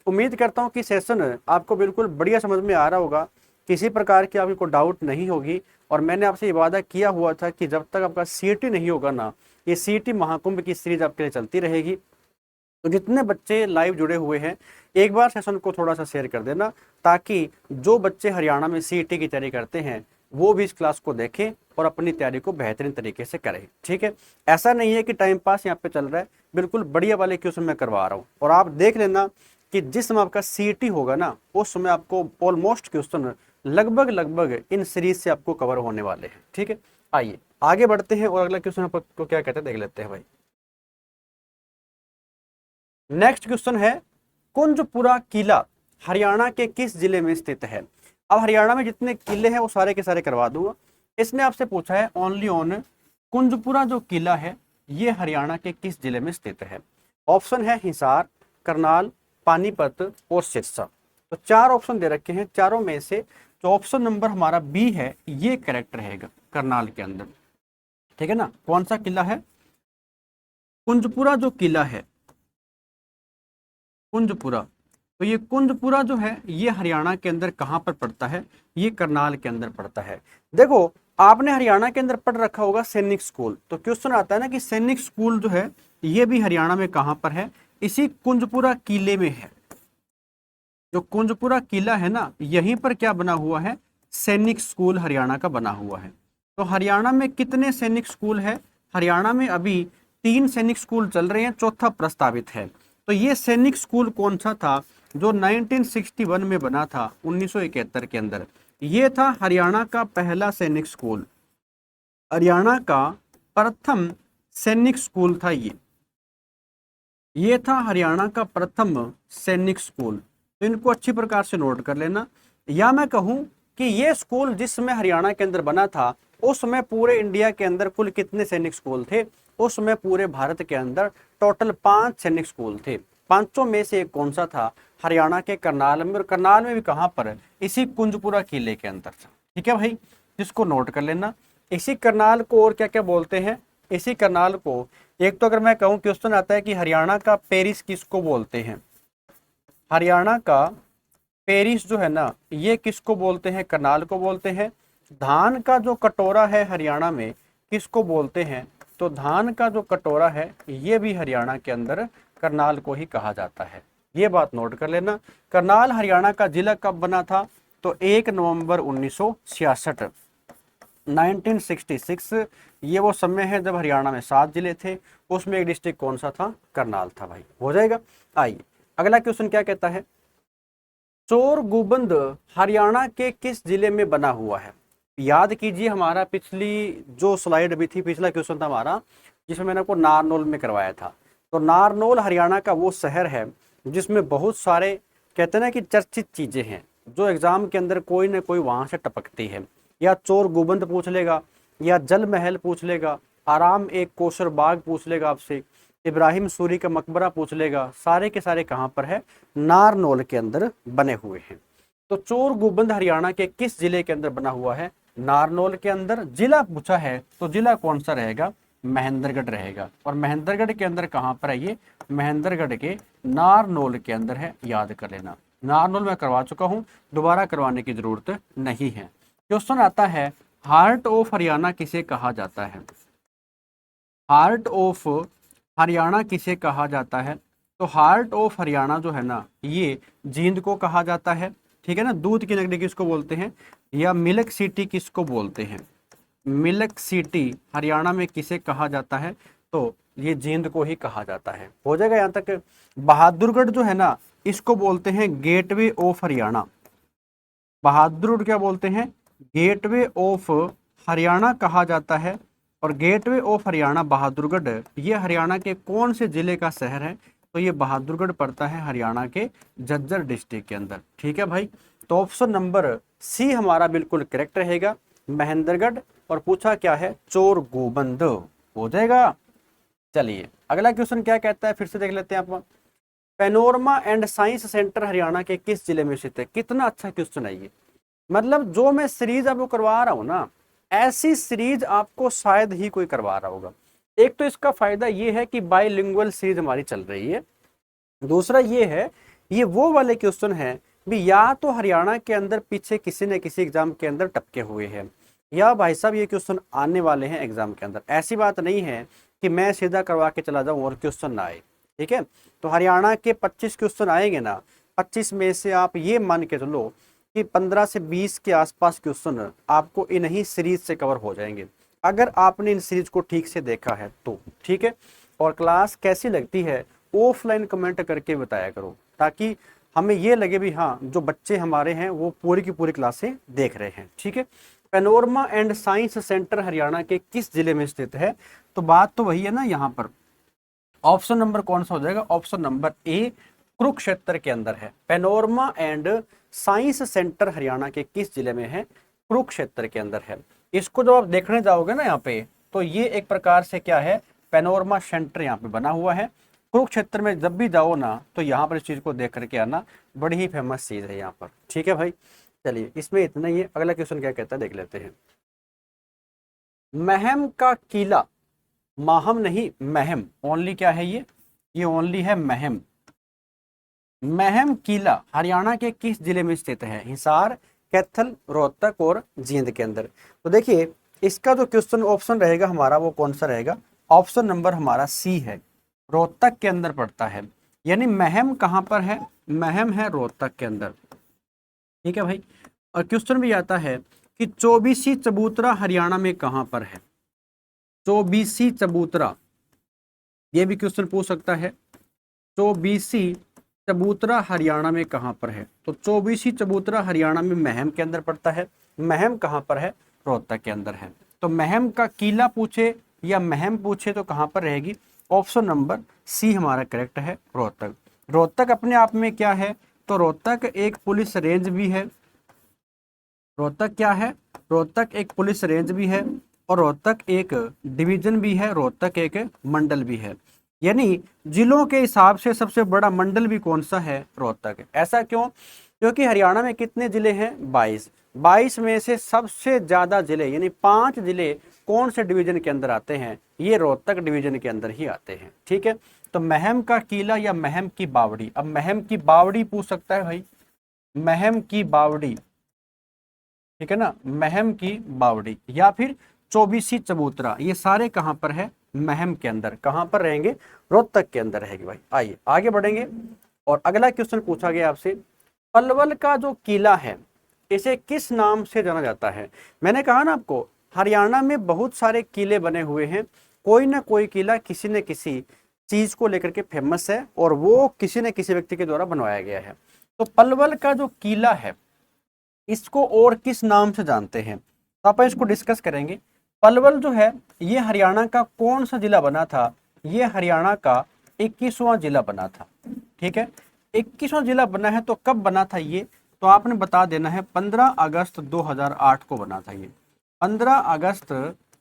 उम्मीद करता हूं कि सेशन आपको बिल्कुल बढ़िया समझ में आ रहा होगा, किसी प्रकार की आपको डाउट नहीं होगी। और मैंने आपसे ये वादा किया हुआ था कि जब तक आपका सीईटी नहीं होगा ना, ये सीईटी महाकुंभ की सीरीज आपके लिए चलती रहेगी। तो जितने बच्चे लाइव जुड़े हुए हैं एक बार सेशन को थोड़ा सा शेयर कर देना, ताकि जो बच्चे हरियाणा में सीईटी की तैयारी करते हैं वो भी इस क्लास को देखें और अपनी तैयारी को बेहतरीन तरीके से करें। ठीक है, ऐसा नहीं है कि टाइम पास यहाँ पे चल रहा है, बिल्कुल बढ़िया वाले क्वेश्चन मैं करवा रहा हूँ। और आप देख लेना कि जिस समय आपका सीईटी होगा ना, उस समय आपको ऑलमोस्ट क्वेश्चन लगभग इन सीरीज से आपको कवर होने वाले हैं। ठीक है, आइए आगे बढ़ते हैं और अगला क्वेश्चन आपको क्या कहते हैं देख लेते हैं भाई। नेक्स्ट क्वेश्चन है, कुंजपुरा किला हरियाणा के किस जिले में स्थित है? अब हरियाणा में जितने किले हैं वो सारे के सारे करवा दूंगा। इसने आपसे पूछा है ओनली ऑन कुंजपुरा जो किला है ये हरियाणा के किस जिले में स्थित है? ऑप्शन है हिसार, करनाल, पानीपत और सिरसा। तो चार ऑप्शन दे रखे हैं, चारों में से जो ऑप्शन नंबर हमारा बी है ये करेक्ट रहेगा, करनाल के अंदर। ठीक है ना, कौन सा किला है? कुंजपुरा जो किला है, कुंजपुरा, तो ये कुंजपुरा जो है ये हरियाणा के अंदर कहाँ पर पड़ता है? ये करनाल के अंदर पड़ता है। देखो आपने हरियाणा के अंदर पढ़ रखा होगा सैनिक स्कूल, तो क्वेश्चन आता है ना कि सैनिक स्कूल जो है ये भी हरियाणा में कहाँ पर है? इसी कुंजपुरा किले में है। जो कुंजपुरा किला है ना, यहीं पर क्या बना हुआ है? सैनिक स्कूल हरियाणा का बना हुआ है। तो हरियाणा में कितने सैनिक स्कूल है? हरियाणा में अभी 3 सैनिक स्कूल चल रहे हैं, चौथा प्रस्तावित है। तो ये सैनिक स्कूल कौन सा था? जो 1961 में बना था, 1971 के अंदर। ये था हरियाणा का पहला सैनिक स्कूल, हरियाणा का प्रथम सैनिक स्कूल था ये था हरियाणा का प्रथम सैनिक स्कूल। तो इनको अच्छी प्रकार से नोट कर लेना। या मैं कहूं कि ये स्कूल जिस समय हरियाणा के अंदर बना था, उस समय पूरे इंडिया के अंदर कुल कितने सैनिक स्कूल थे? उस समय पूरे भारत के अंदर टोटल 5 सैनिक स्कूल थे। पांचों में से एक कौन सा था? हरियाणा के करनाल में। और करनाल में भी कहां पर? इसी कुंजपुरा किले के अंदर था। ठीक है भाई, जिसको नोट कर लेना। इसी करनाल को और क्या क्या बोलते हैं? इसी करनाल को, एक तो अगर मैं कहूं, क्वेश्चन आता है कि हरियाणा का पेरिस किसको बोलते हैं? हरियाणा का पेरिस जो है ना, ये किसको बोलते हैं? करनाल को बोलते हैं। धान का जो कटोरा है हरियाणा में, किसको बोलते हैं? तो धान का जो कटोरा है ये भी हरियाणा के अंदर करनाल को ही कहा जाता है। ये बात नोट कर लेना। करनाल हरियाणा का जिला कब बना था? तो 1 नवंबर 1966, 1966। ये वो समय है जब हरियाणा में 7 जिले थे, उसमें एक डिस्ट्रिक्ट कौन सा था? करनाल था भाई। हो जाएगा। आइए अगला क्वेश्चन क्या कहता है? चोर गुबंद हरियाणा के किस जिले में बना हुआ है? याद कीजिए, हमारा पिछली जो स्लाइड भी थी, पिछला क्वेश्चन था हमारा, जिसमें मैंने आपको नारनौल में करवाया था। तो नारनौल हरियाणा का वो शहर है जिसमें बहुत सारे, कहते हैं ना कि चर्चित चीजें हैं, जो एग्जाम के अंदर कोई ना कोई वहां से टपकती है। या चोर गुबंद पूछ लेगा, या जल महल पूछ लेगा, आराम एक कोसर बाग पूछ लेगा आपसे, इब्राहिम सूरी का मकबरा पूछ लेगा। सारे के सारे कहां पर है? नारनौल के अंदर बने हुए हैं। तो चोर गुबंद हरियाणा के किस जिले के अंदर बना हुआ है? नारनौल के अंदर। जिला पूछा है तो जिला कौन सा रहेगा? महेंद्रगढ़ रहेगा। और महेंद्रगढ़ के अंदर कहां पर है? ये महेंद्रगढ़ के नारनौल के अंदर है, याद कर लेना। नारनौल में करवा चुका हूं, दोबारा करवाने की जरूरत नहीं है। क्वेश्चन आता है, हार्ट ऑफ हरियाणा किसे कहा जाता है? हार्ट ऑफ हरियाणा किसे कहा जाता है? तो हार्ट ऑफ हरियाणा जो है ना, ये जींद को कहा जाता है। ठीक है ना। दूध की नगरी किसको बोलते हैं? या मिल्क सिटी किसको बोलते हैं? मिल्क सिटी हरियाणा में किसे कहा जाता है? तो ये जींद को ही कहा जाता है। हो जाएगा यहाँ तक। बहादुरगढ़ जो है ना, इसको बोलते हैं गेटवे ऑफ हरियाणा। बहादुरगढ़ क्या बोलते हैं? गेटवे ऑफ हरियाणा कहा जाता है। और गेटवे ऑफ हरियाणा बहादुरगढ़, ये हरियाणा के कौन से जिले का शहर है? तो ये बहादुरगढ़ पड़ता है हरियाणा के झज्जर डिस्ट्रिक्ट के अंदर। ठीक है भाई। तो ऑप्शन नंबर सी हमारा बिल्कुल करेक्ट रहेगा, महेंद्रगढ़। और पूछा क्या है? चोर गोबंद। हो जाएगा। चलिए अगला क्वेश्चन क्या कहता है, फिर से देख लेते हैं आप। Panorama and science centre Haryana के किस जिले में स्थित है? कितना अच्छा क्वेश्चन है ये। मतलब जो मैं सीरीज आपको करवा रहा हूं ना, ऐसी सीरीज आपको शायद ही कोई करवा रहा होगा। एक तो इसका फायदा ये है कि बाइलिंगुअल सीरीज हमारी चल रही है। दूसरा ये है, ये वो वाले क्वेश्चन है भी, या तो हरियाणा के अंदर पीछे किसी न किसी एग्जाम के अंदर टपके हुए हैं, या भाई साहब ये क्वेश्चन आने वाले हैं एग्जाम के अंदर। ऐसी बात नहीं है कि मैं सीधा करवा के चला जाऊं और क्वेश्चन ना आए। ठीक है। तो हरियाणा के 25 क्वेश्चन आएंगे ना, 25 में से आप ये मान के चलो कि 15 से 20 के आसपास क्वेश्चन आपको इन्हीं सीरीज से कवर हो जाएंगे, अगर आपने इन सीरीज को ठीक से देखा है तो। ठीक है। और क्लास कैसी लगती है ऑफलाइन कमेंट करके बताया करो, ताकि हमें ये लगे भी हाँ जो बच्चे हमारे हैं वो पूरी की पूरी क्लासें देख रहे हैं। ठीक है। Panorama and science centre Haryana के किस जिले में स्थित है? तो बात तो वही है ना, यहाँ पर ऑप्शन नंबर कौन सा हो जाएगा? ऑप्शन नंबर ए कुरुक्षेत्र के अंदर है। Panorama and science centre Haryana के किस जिले में है? कुरुक्षेत्र के अंदर है। इसको जब आप देखने जाओगे ना यहाँ पे, तो ये एक प्रकार से क्या है? पैनोरमा सेंटर यहाँ पे बना हुआ है। कुरुक्षेत्र में जब भी जाओ ना, तो यहाँ पर इस चीज को देख करके आना, बड़ी ही फेमस चीज है यहाँ पर। ठीक है भाई। चलिए इसमें इतना ही है। अगला क्वेश्चन क्या कहता है देख लेते हैं। महम का किला माहम नहीं, महम, ओनली क्या है ये ओनली है महम। महम किला हरियाणा के किस जिले में स्थित है? हिसार, कैथल, रोहतक और जींद के अंदर। तो देखिए इसका जो क्वेश्चन ऑप्शन रहेगा हमारा वो कौन सा रहेगा? ऑप्शन नंबर हमारा सी है, रोहतक के अंदर पड़ता है। यानी महम कहाँ पर है? महम है रोहतक के अंदर। ठीक है भाई। और क्वेश्चन भी आता है कि चौबीसी चबूतरा हरियाणा में कहाँ पर है? चौबीसी चबूतरा, ये भी क्वेश्चन पूछ सकता है। चौबीसी चबूतरा हरियाणा में कहाँ पर है? तो चौबीसी चबूतरा हरियाणा में महम के अंदर पड़ता है। महम कहाँ पर है? रोहतक के अंदर है। तो महम का किला पूछे या महम पूछे तो कहाँ पर रहेगी? ऑप्शन नंबर सी हमारा करेक्ट है, रोहतक। रोहतक अपने आप में क्या है? तो रोहतक एक पुलिस रेंज भी है। रोहतक क्या है? रोहतक एक पुलिस रेंज भी है और रोहतक एक डिवीजन भी है, रोहतक एक मंडल भी है। यानी जिलों के हिसाब से सबसे बड़ा मंडल भी कौन सा है? रोहतक। ऐसा क्यों? क्योंकि हरियाणा में कितने जिले हैं? 22। 22 में से सबसे ज्यादा जिले यानी 5 जिले कौन से डिवीजन के अंदर आते हैं? ये रोहतक डिवीजन के अंदर ही आते हैं। ठीक है। तो महम का किला या महम की बावड़ी, अब महम की बावड़ी पूछ सकता है भाई, महम की बावड़ी, ठीक है ना, महम की बावड़ी या फिर चौबीसी चबूतरा, ये सारे कहां पर है? महम के अंदर। कहां पर रहेंगे? रोहतक के अंदर रहेगी भाई। आइए आगे बढ़ेंगे और अगला क्वेश्चन पूछा गया आपसे, पलवल का जो किला है इसे किस नाम से जाना जाता है? मैंने कहा ना आपको, हरियाणा में बहुत सारे किले बने हुए हैं, कोई ना कोई किला किसी न किसी चीज को लेकर के फेमस है और वो किसी न किसी व्यक्ति के द्वारा बनवाया गया है। तो पलवल का जो किला है इसको और किस नाम से जानते हैं? तो अपन इसको डिस्कस करेंगे। पलवल जो है ये हरियाणा का कौन सा जिला बना था? ये हरियाणा का 21वां जिला बना था। ठीक है, 21वां जिला बना है। तो कब बना था ये? तो आपने बता देना है 15 अगस्त 2008 को बना था ये। 15 अगस्त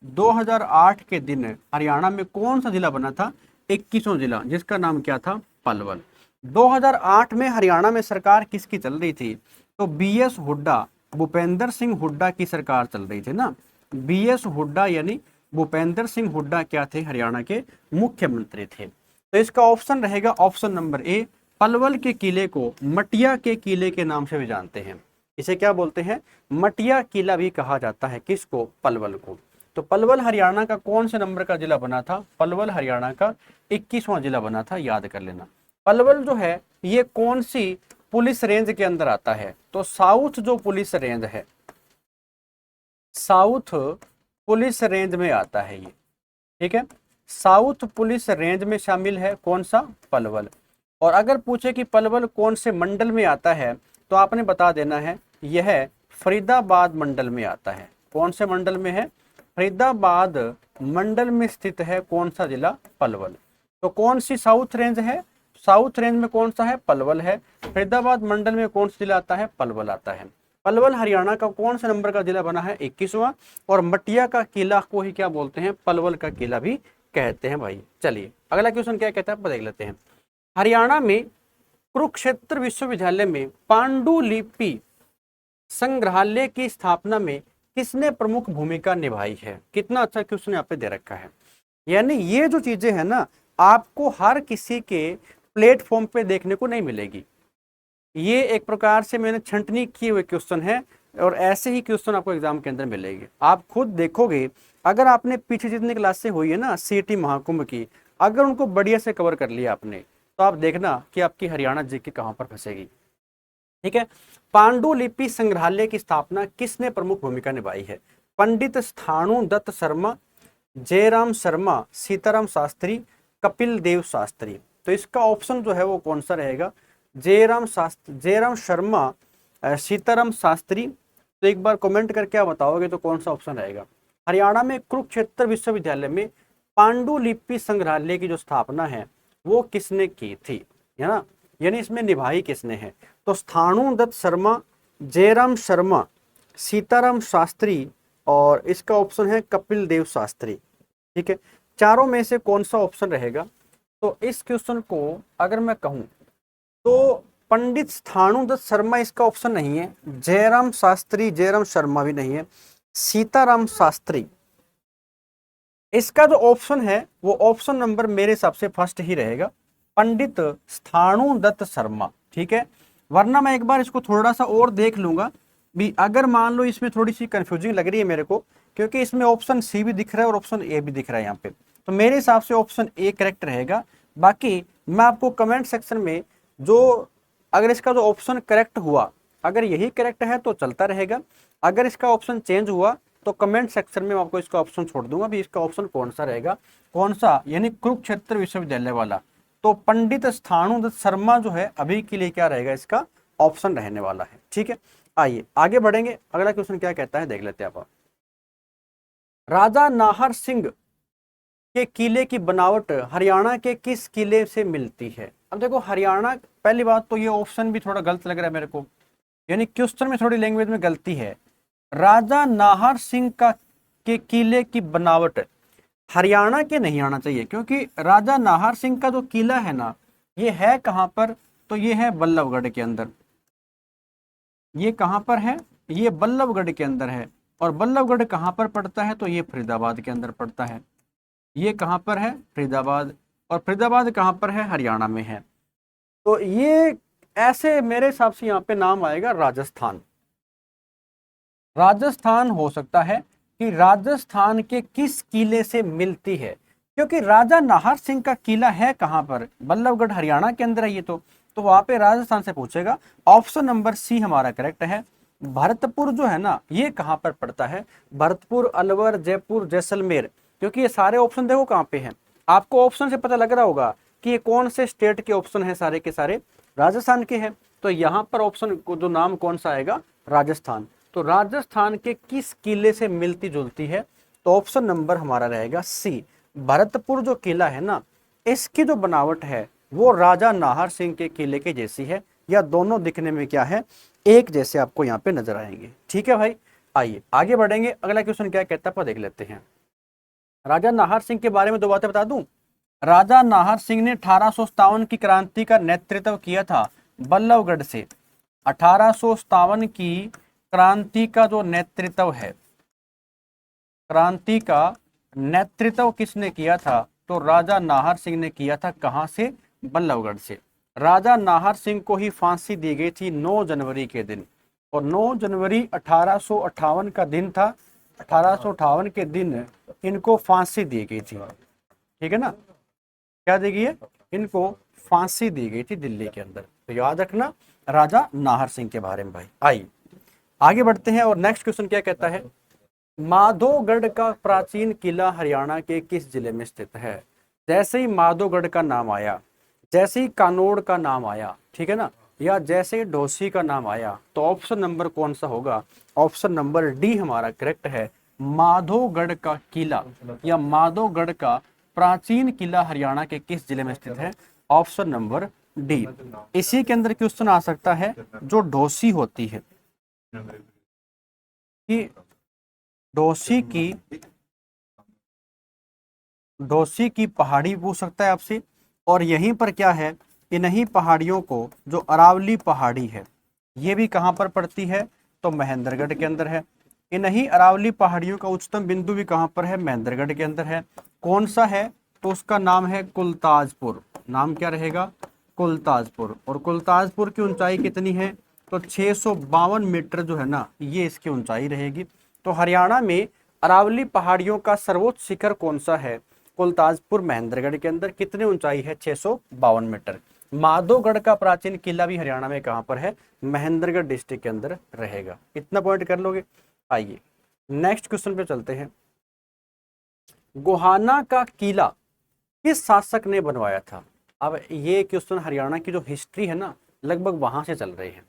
2008 के दिन हरियाणा में कौन सा जिला बना था? 21वां जिला, जिसका नाम क्या था? पलवल। 2008 में हरियाणा में सरकार किसकी चल रही थी? तो बीएस हुड्डा, भूपेंद्र सिंह हुड्डा की सरकार चल रही थी ना। बीएस हुड्डा यानी भूपेंद्र सिंह हुड्डा क्या थे? हरियाणा के मुख्यमंत्री थे। तो इसका ऑप्शन रहेगा ऑप्शन नंबर ए। पलवल के किले को मटिया के किले के नाम से भी जानते हैं। इसे क्या बोलते हैं? मटिया किला भी कहा जाता है। किसको? पलवल को। तो पलवल हरियाणा का कौन से नंबर का जिला बना था? पलवल हरियाणा का 21वां जिला बना था, याद कर लेना। पलवल जो है ये कौन सी पुलिस रेंज के अंदर आता है? तो साउथ जो पुलिस रेंज है, साउथ पुलिस रेंज में आता है ये। ठीक है, साउथ पुलिस रेंज में शामिल है कौन सा? पलवल। और अगर पूछे कि पलवल कौन से मंडल में आता है तो आपने बता देना है यह फरीदाबाद मंडल में आता है। कौन से मंडल में है? फरीदाबाद मंडल में स्थित है कौन सा जिला? पलवल। तो कौन सी साउथ रेंज है? साउथ रेंज में कौन सा है? पलवल है। फरीदाबाद मंडल में कौन सा जिला आता है? पलवल आता है। पलवल हरियाणा का कौन सा नंबर का जिला बना है? 21वां। और मटिया का किला को ही क्या बोलते हैं? पलवल का किला भी कहते हैं भाई। चलिए अगला क्वेश्चन क्या कहता है देख लेते हैं। हरियाणा में कुरुक्षेत्र विश्वविद्यालय में पांडुलिपि संग्रहालय की स्थापना में किसने प्रमुख भूमिका निभाई है? कितना अच्छा क्वेश्चन यहाँ पे दे रखा है। यानी ये जो चीजें है ना आपको हर किसी के प्लेटफॉर्म पे देखने को नहीं मिलेगी। ये एक प्रकार से मैंने छंटनी किए हुए क्वेश्चन है और ऐसे ही क्वेश्चन आपको एग्जाम के अंदर मिलेंगे। आप खुद देखोगे, अगर आपने पीछे जितनी क्लासें हुई है ना सीटी महाकुंभ की, अगर उनको बढ़िया से कवर कर लिया आपने तो आप देखना कि आपकी हरियाणा जीके कहाँ पर फंसेगी। ठीक है, पांडुलिपि संग्रहालय की स्थापना किसने प्रमुख भूमिका निभाई है? पंडित स्थाणु दत्त शर्मा, जयराम शर्मा, सीताराम शास्त्री, कपिल देव शास्त्री। तो इसका ऑप्शन जो है वो कौन सा रहेगा? जयराम शर्मा, सीताराम शास्त्री। तो एक बार कमेंट करके आप बताओगे तो कौन सा ऑप्शन रहेगा? हरियाणा में कुरुक्षेत्र विश्वविद्यालय में पांडुलिपि संग्रहालय की जो स्थापना है वो किसने की थी, है ना, यानी इसमें निभाई किसने है? तो स्थाणु दत्त शर्मा, जयराम शर्मा, सीताराम शास्त्री और इसका ऑप्शन है कपिल देव शास्त्री। ठीक है, चारों में से कौन सा ऑप्शन रहेगा? तो इस क्वेश्चन को अगर मैं कहूं तो पंडित स्थाणु दत्त शर्मा इसका ऑप्शन नहीं है, जयराम शास्त्री, जयराम शर्मा भी नहीं है, सीताराम शास्त्री इसका जो ऑप्शन है वो ऑप्शन नंबर मेरे हिसाब से फर्स्ट ही रहेगा, पंडित स्थाणु दत्त शर्मा। ठीक है, वरना मैं एक बार इसको थोड़ा सा और देख लूंगा भी, अगर मान लो इसमें थोड़ी सी कंफ्यूजिंग लग रही है मेरे को, क्योंकि इसमें ऑप्शन सी भी दिख रहा है और ऑप्शन ए भी दिख रहा है यहाँ पे, तो मेरे हिसाब से ऑप्शन ए करेक्ट रहेगा। बाकी मैं आपको कमेंट सेक्शन में जो, अगर इसका जो ऑप्शन करेक्ट हुआ, अगर यही करेक्ट है तो चलता रहेगा, अगर इसका ऑप्शन चेंज हुआ तो कमेंट सेक्शन में मैं आपको इसका ऑप्शन छोड़ दूंगा भी, इसका ऑप्शन कौन सा रहेगा, कौन सा, यानी कुरुक्षेत्र विश्वविद्यालय वाला। तो पंडित स्थाणु दत्त शर्मा जो है अभी के लिए क्या रहेगा, इसका ऑप्शन रहने वाला है। ठीक है, आइए आगे बढ़ेंगे, अगला क्वेश्चन क्या कहता है देख लेते हैं आप। राजा नाहर सिंह के किले की बनावट हरियाणा के किस किले से मिलती है? अब देखो हरियाणा, पहली बात तो ये ऑप्शन भी थोड़ा गलत लग रहा है मेरे को, यानी क्वेश्चन में थोड़ी लैंग्वेज में गलती है। राजा नाहर सिंह का के किले की बनावट हरियाणा के नहीं आना चाहिए, क्योंकि राजा नाहर सिंह का जो किला है ना, ये है कहां पर, तो ये है बल्लभगढ़ के अंदर। ये कहां पर है, ये बल्लभगढ़ के अंदर है। और बल्लभगढ़ कहां पर पड़ता है, तो ये फरीदाबाद के अंदर पड़ता है। ये कहां पर है, फरीदाबाद, और फरीदाबाद कहां पर है, हरियाणा में है। तो ये ऐसे मेरे हिसाब से यहाँ पे नाम आएगा राजस्थान। राजस्थान हो सकता है कि राजस्थान के किस किले से मिलती है, क्योंकि राजा नाहर सिंह का किला है कहां पर, बल्लभगढ़ हरियाणा के अंदर है ये तो वहां पे राजस्थान से पूछेगा। ऑप्शन नंबर सी हमारा करेक्ट है। भरतपुर जो है ना, ये कहां पर पड़ता है, भरतपुर, अलवर, जयपुर, जैसलमेर, क्योंकि ये सारे ऑप्शन देखो कहां पे हैं, आपको ऑप्शन से पता लग रहा होगा कि ये कौन से स्टेट के ऑप्शन है, सारे के सारे राजस्थान के हैं। तो यहाँ पर ऑप्शन को जो नाम कौन सा आएगा, राजस्थान। तो राजस्थान के किस किले से मिलती जुलती है, तो ऑप्शन नंबर हमारा रहेगा सी। भरतपुर जो किला है ना, इसकी जो बनावट है वो राजा नाहर सिंह के किले के जैसी है, या दोनों दिखने में क्या है, एक जैसे आपको यहाँ पे नजर आएंगे। ठीक है भाई, आइए आगे बढ़ेंगे, अगला क्वेश्चन क्या कहता है देख लेते हैं। राजा नाहर सिंह के बारे में दो बातें बता दूं। राजा नाहर सिंह ने 1857 की क्रांति का नेतृत्व किया था बल्लभगढ़ से। 1857 की क्रांति का जो नेतृत्व है, क्रांति का नेतृत्व किसने किया था, तो राजा नाहर सिंह ने किया था। कहां से, बल्लभगढ़ से। राजा नाहर सिंह को ही फांसी दी गई थी 9 जनवरी के दिन, और 9 जनवरी 1858 का दिन था। 1858 के दिन इनको फांसी दी गई थी। ठीक है ना, क्या दी गई है, इनको फांसी दी गई थी दिल्ली के अंदर। तो याद रखना राजा नाहर सिंह के बारे में भाई। आइए आगे बढ़ते हैं, और नेक्स्ट क्वेश्चन क्या कहता है। माधोगढ़ का प्राचीन किला हरियाणा के किस जिले में स्थित है? जैसे ही माधोगढ़ का नाम आया, जैसे ही कानोड़ का नाम आया, ठीक है ना, या जैसे ही ढोसी का नाम आया, तो ऑप्शन नंबर कौन सा होगा, ऑप्शन नंबर डी हमारा करेक्ट है। माधोगढ़ का किला या माधोगढ़ का प्राचीन किला हरियाणा के किस जिले में स्थित है, ऑप्शन नंबर डी। इसी के अंदर क्वेश्चन आ सकता है जो ढोसी होती है, कि ढोसी की पहाड़ी पूछ सकता है आपसे। और यहीं पर क्या है, इन्हीं पहाड़ियों को, जो अरावली पहाड़ी है, ये भी कहां पर पड़ती है, तो महेंद्रगढ़ के अंदर है। इन्हीं अरावली पहाड़ियों का उच्चतम बिंदु भी कहां पर है, महेंद्रगढ़ के अंदर है। कौन सा है, तो उसका नाम है कुलताजपुर। नाम क्या रहेगा, कुलताजपुर। और कुलताजपुर की ऊंचाई कितनी है, तो 652 मीटर जो है ना, ये इसकी ऊंचाई रहेगी। तो हरियाणा में अरावली पहाड़ियों का सर्वोच्च शिखर कौन सा है, कुलताजपुर, महेंद्रगढ़ के अंदर। कितनी ऊंचाई है, 652 मीटर। माधोगढ़ का प्राचीन किला भी हरियाणा में कहां पर है, महेंद्रगढ़ डिस्ट्रिक्ट के अंदर रहेगा। इतना पॉइंट कर लोगे। आइए नेक्स्ट क्वेश्चन पे चलते हैं। गोहाना का किला किस शासक ने बनवाया था? अब ये क्वेश्चन हरियाणा की जो हिस्ट्री है ना, लगभग वहां से चल रही है।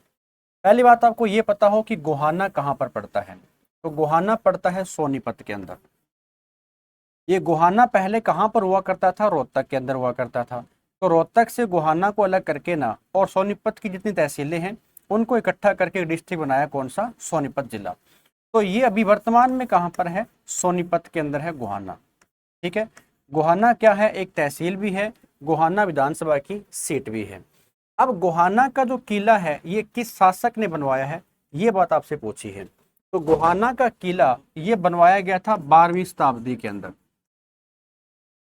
पहली बात आपको ये पता हो कि गोहाना कहां पर पड़ता है, तो गोहाना पड़ता है सोनीपत के अंदर। ये गोहाना पहले कहां पर हुआ करता था, रोहतक के अंदर हुआ करता था। तो रोहतक से गोहाना को अलग करके ना, और सोनीपत की जितनी तहसीलें हैं उनको इकट्ठा करके डिस्ट्रिक्ट बनाया, कौन सा, सोनीपत जिला। तो ये अभी वर्तमान में कहां पर है, सोनीपत के अंदर है गोहाना। ठीक है, गोहाना क्या है, एक तहसील भी है, गोहाना विधानसभा की सीट भी है। अब गोहाना का जो किला है ये किस शासक ने बनवाया है, ये बात आपसे पूछी है। तो गोहाना का किला ये बनवाया गया था 12वीं शताब्दी के अंदर।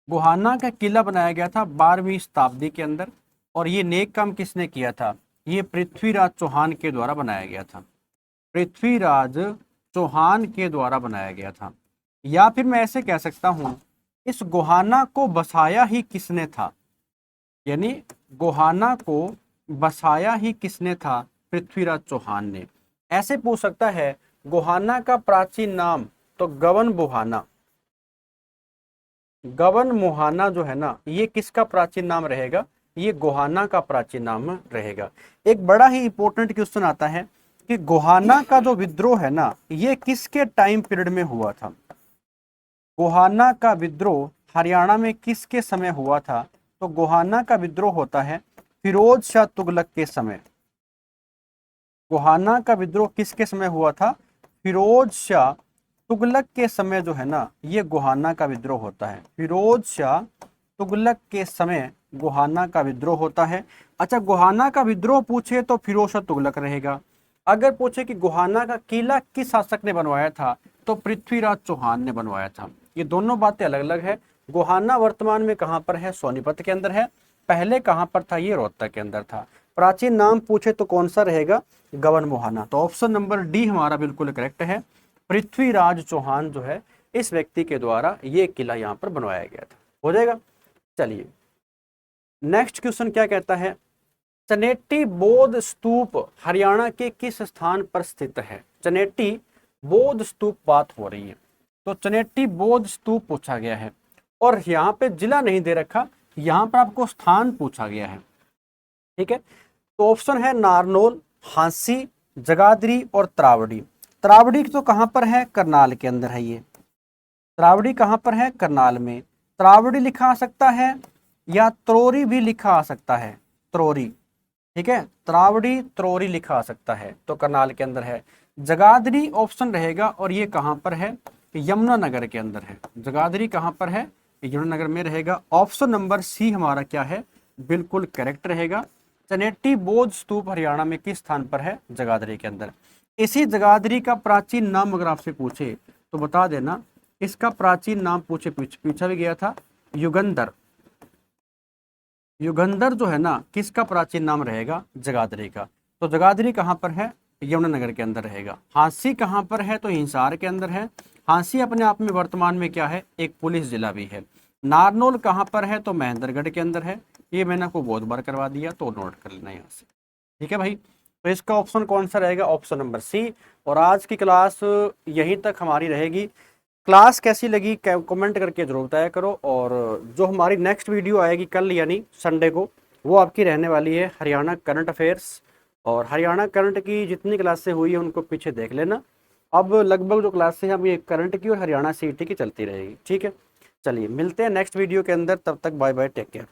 गोहाना का किला बनाया गया था 12वीं शताब्दी के अंदर, और ये नेक काम किसने किया था? ये पृथ्वीराज चौहान के द्वारा बनाया गया था। पृथ्वीराज चौहान के द्वारा बनाया गया था। या फिर मैं ऐसे कह सकता हूं, इस गोहाना को बसाया ही किसने था? यानी गोहाना को बसाया ही किसने था? पृथ्वीराज चौहान ने। ऐसे पूछ सकता है गोहाना का प्राचीन नाम, तो गवन बुहाना, गवन मुहाना जो है ना, ये किसका प्राचीन नाम रहेगा? ये गोहाना का प्राचीन नाम रहेगा। एक बड़ा ही इंपॉर्टेंट क्वेश्चन आता है कि गोहाना का जो विद्रोह है ना, ये किसके टाइम पीरियड में हुआ था? गोहाना का विद्रोह हरियाणा में किसके समय हुआ था? तो गोहाना का विद्रोह होता है फिरोज शाह तुगलक के समय। गोहाना का विद्रोह किसके समय हुआ था? फिरोज शाह तुगलक के समय जो है ना, ये गोहाना का विद्रोह होता है। फिरोज शाह तुगलक के समय गोहाना का विद्रोह होता है। अच्छा, गोहाना का विद्रोह पूछे तो फिरोज शाह तुगलक रहेगा। अगर पूछे कि गोहाना का किला किस शासक ने बनवाया था, तो पृथ्वीराज चौहान ने बनवाया था। ये दोनों बातें अलग अलग है। गोहाना वर्तमान में कहाँ पर है? सोनीपत के अंदर है। पहले कहाँ पर था? ये रोहतक के अंदर था। प्राचीन नाम पूछे तो कौन सा रहेगा? गवन मोहाना। तो ऑप्शन नंबर डी हमारा बिल्कुल करेक्ट है। पृथ्वीराज चौहान जो है, इस व्यक्ति के द्वारा ये किला यहाँ पर बनवाया गया था। हो जाएगा। चलिए नेक्स्ट क्वेश्चन क्या कहता है? चनेटी बौद्ध स्तूप हरियाणा के किस स्थान पर स्थित है? चनेटी बौद्ध स्तूप बात हो रही है, तो चनेटी बौद्ध स्तूप पूछा गया है, और यहाँ पे जिला नहीं दे रखा, यहाँ पर आपको स्थान पूछा गया है। ठीक है, तो ऑप्शन है नारनौल, हांसी, जगाधरी और त्रावड़ी। त्रावड़ी तो कहाँ पर है? करनाल के अंदर है। ये त्रावड़ी कहाँ पर है? करनाल में। त्रावड़ी लिखा आ सकता है या त्रोरी भी लिखा आ सकता है, त्रोरी। ठीक है, त्रावड़ी त्रोरी लिखा आ सकता है, तो करनाल के अंदर है। जगाधरी ऑप्शन रहेगा, और ये कहाँ पर है? यमुनानगर के अंदर है। जगाधरी कहाँ पर है? यमुनानगर में रहेगा। ऑप्शन नंबर सी हमारा क्या है? बिल्कुल करेक्ट रहेगा। चनेटी बौद्ध स्तूप हरियाणा में किस स्थान पर है? जगाधरी के अंदर। इसी जगाधरी का प्राचीन नाम अगर आपसे पूछे तो बता देना, इसका प्राचीन नाम पूछा भी गया था, युगंधर। युगंधर जो है ना, किसका प्राचीन नाम रहेगा? जगाधरी का। तो जगाधरी कहाँ पर है? यमुनानगर के अंदर रहेगा। हांसी कहाँ पर है? तो हिसार के अंदर है। हांसी अपने आप में वर्तमान में क्या है? एक पुलिस जिला भी है। नारनौल कहाँ पर है? तो महेंद्रगढ़ के अंदर है। ये मैंने आपको बहुत बार करवा दिया, तो नोट कर लेना यहाँ से। ठीक है भाई, तो इसका ऑप्शन कौन सा रहेगा? Option number C. और आज की क्लास यहीं तक हमारी रहेगी। क्लास कैसी लगी कमेंट करके जरूर बताया करो। और जो हमारी नेक्स्ट वीडियो आएगी कल यानी संडे को, वो आपकी रहने वाली है हरियाणा करंट अफेयर्स। और हरियाणा करंट की जितनी क्लासें हुई है उनको पीछे देख लेना। अब लगभग जो क्लासें हम ये करंट की और हरियाणा सीईटी की चलती रहेगी। ठीक है, चलिए मिलते हैं नेक्स्ट वीडियो के अंदर। तब तक बाय बाय, टेक केयर।